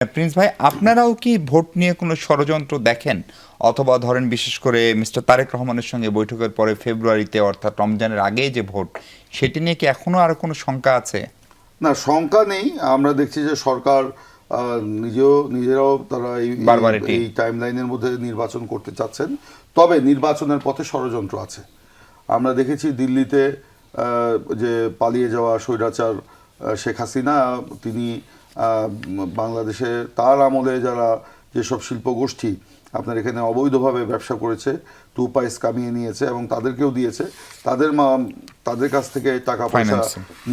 Prince ভাই, আপনারাও কি ভোট নিয়ে কোনো ষড়যন্ত্র দেখেন, অথবা ধরেন বিশেষ করে মিস্টার তারেক রহমানের সঙ্গে বৈঠকের পরে ফেব্রুয়ারিতে অর্থাৎ রমজানের আগে যে ভোট, সেটি নিয়ে কি এখনো আর কোনো শঙ্কা আছে? না, শঙ্কা নেই। আমরা দেখছি যে সরকার নিজেরাও তারা বারবার এই টাইম লাইনের মধ্যে নির্বাচন করতে চাচ্ছেন। তবে নির্বাচনের পথে ষড়যন্ত্র আছে। আমরা দেখেছি দিল্লিতে যে পালিয়ে যাওয়া স্বৈরাচার শেখ হাসিনা, তিনি বাংলাদেশে তার আমলে যারা যেসব শিল্পগোষ্ঠী আপনার এখানে অবৈধভাবে ব্যবসা করেছে, টু পাইস কামিয়ে নিয়েছে এবং তাদেরকেও দিয়েছে, তাদের কাছ থেকে টাকা পয়সা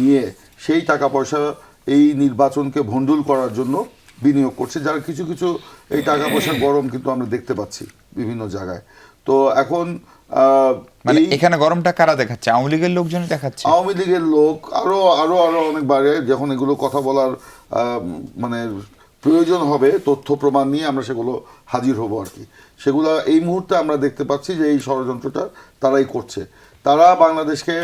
নিয়ে সেই টাকা পয়সা এই নির্বাচনকে ভণ্ডুল করার জন্য বিনিয়োগ করছে। যারা কিছু কিছু এই টাকা পয়সার গরম কিন্তু আমরা দেখতে পাচ্ছি বিভিন্ন জায়গায়। তো এখন মানে এখানে গরমটা কারা দেখাচ্ছে? আওয়ামী লীগের লোকজন দেখাচ্ছে। আওয়ামী লীগের লোক আরো আরো আরো অনেক বারে যখন এগুলো কথা বলার মানে প্রয়োজন হবে, তথ্য প্রমাণ নিয়ে আমরা সেগুলো হাজির হব আর কি। সেগুলো এই মুহূর্তে আমরা দেখতে পাচ্ছি যে এই ষড়যন্ত্রটা তারাই করছে। তারা বাংলাদেশকে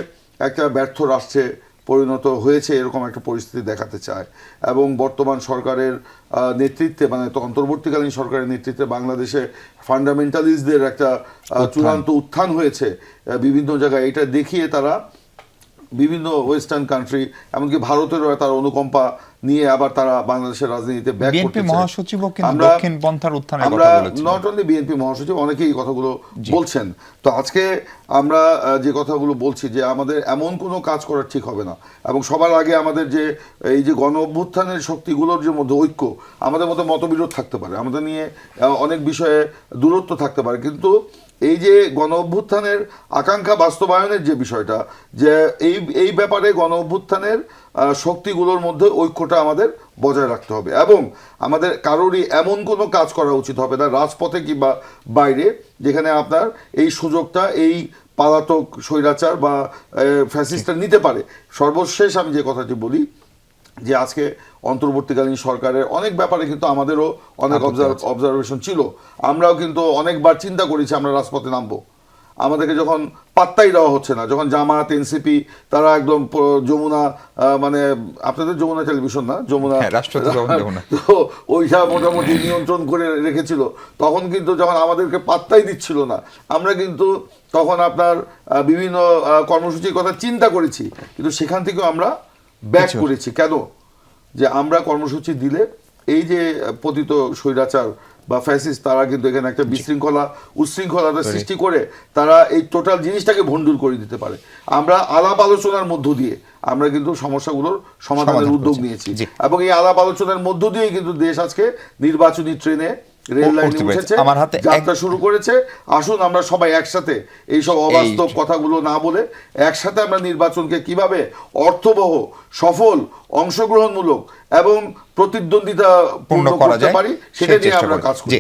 একটা ব্যর্থ রাষ্ট্রে পরিণত হয়েছে এরকম একটা পরিস্থিতি দেখাতে চায় এবং বর্তমান সরকারের নেতৃত্বে, মানে অন্তর্বর্তীকালীন সরকারের নেতৃত্বে বাংলাদেশে ফান্ডামেন্টালিস্টদের একটা চূড়ান্ত উত্থান হয়েছে বিভিন্ন জায়গায়। এটা দেখিয়ে তারা বিভিন্ন ওয়েস্টার্ন কান্ট্রি, এমনকি ভারতেরও তার অনুকম্পা নিয়ে আবার তারা বাংলাদেশের রাজনীতিতে ব্যাক করতে চায়। বিএনপি মহাসচিবও কিন্তু দক্ষিণ পন্থার উত্থানের কথা বলেছেন। নট অনলি বিএনপি মহাসচিব, অনেকেই এই কথাগুলো বলছেন। তো আজকে আমরা যে কথাগুলো বলছি যে আমাদের এমন কোনো কাজ করা ঠিক হবে না, এবং সবার আগে আমাদের যে এই যে গণ অভ্যুত্থানের শক্তিগুলোর যে মধ্যে ঐক্য, আমাদের মধ্যে মতবিরোধ থাকতে পারে, আমাদের নিয়ে অনেক বিষয়ে দূরত্ব থাকতে পারে, কিন্তু এই যে গণ অভ্যুত্থানের আকাঙ্ক্ষা বাস্তবায়নের যে বিষয়টা, যে এই ব্যাপারে গণ অভ্যুত্থানের শক্তিগুলোর মধ্যে ঐক্যটা আমাদের বজায় রাখতে হবে এবং আমাদের কারোরই এমন কোনো কাজ করা উচিত হবে না রাজপথে কিংবা বাইরে, যেখানে আপনার এই সুযোগটা এই পালাতক স্বৈরাচার বা ফ্যাসিস্টরা নিতে পারে। সর্বশেষ আমি যে কথাটি বলি যে আজকে অন্তর্বর্তীকালীন সরকারের অনেক ব্যাপারে কিন্তু আমাদেরও অনেক অবজারভেশন ছিল। আমরাও কিন্তু অনেকবার চিন্তা করেছি আমরা রাজপথে নামবো, আমাদেরকে যখন পাত্তাই দেওয়া হচ্ছে না, যখন জামাত এনসিপি তারা একদম যমুনা, মানে আপনাদের যমুনা টেলিভিশন না, যমুনা তো ওইটা মোটামুটি নিয়ন্ত্রণ করে রেখেছিল, তখন কিন্তু যখন আমাদেরকে পাত্তাই দিচ্ছিল না, আমরা কিন্তু তখন আপনার বিভিন্ন কর্মসূচির কথা চিন্তা করেছি, কিন্তু সেখান থেকেও আমরা ব্যাক করেছি। কেন? যে আমরা কর্মসূচি দিলে এই যে পতিত স্বৈরাচার বা ফ্যাসিস্ট, তারা কিন্তু এখানে একটা বিশৃঙ্খলা উচ্ছৃঙ্খলতা সৃষ্টি করে তারা এই টোটাল জিনিসটাকে ভণ্ডুল করে দিতে পারে। আমরা আলাপ আলোচনার মধ্য দিয়ে আমরা কিন্তু সমস্যাগুলোর সমাধানের উদ্যোগ নিয়েছি এবং এই আলাপ আলোচনার মধ্য দিয়ে কিন্তু দেশ আজকে নির্বাচনী ট্রেনে রেল লাইনে উঠেছে, যাত্রা শুরু করেছে। আসুন আমরা সবাই একসাথে এইসব অবাস্তব কথাগুলো না বলে একসাথে আমরা নির্বাচনকে কিভাবে অর্থবহ, সফল, অংশগ্রহণমূলক এবং প্রতিদ্বন্দ্বিতা পূর্ণ করতে পারি সেটা নিয়ে আমরা কাজ করি।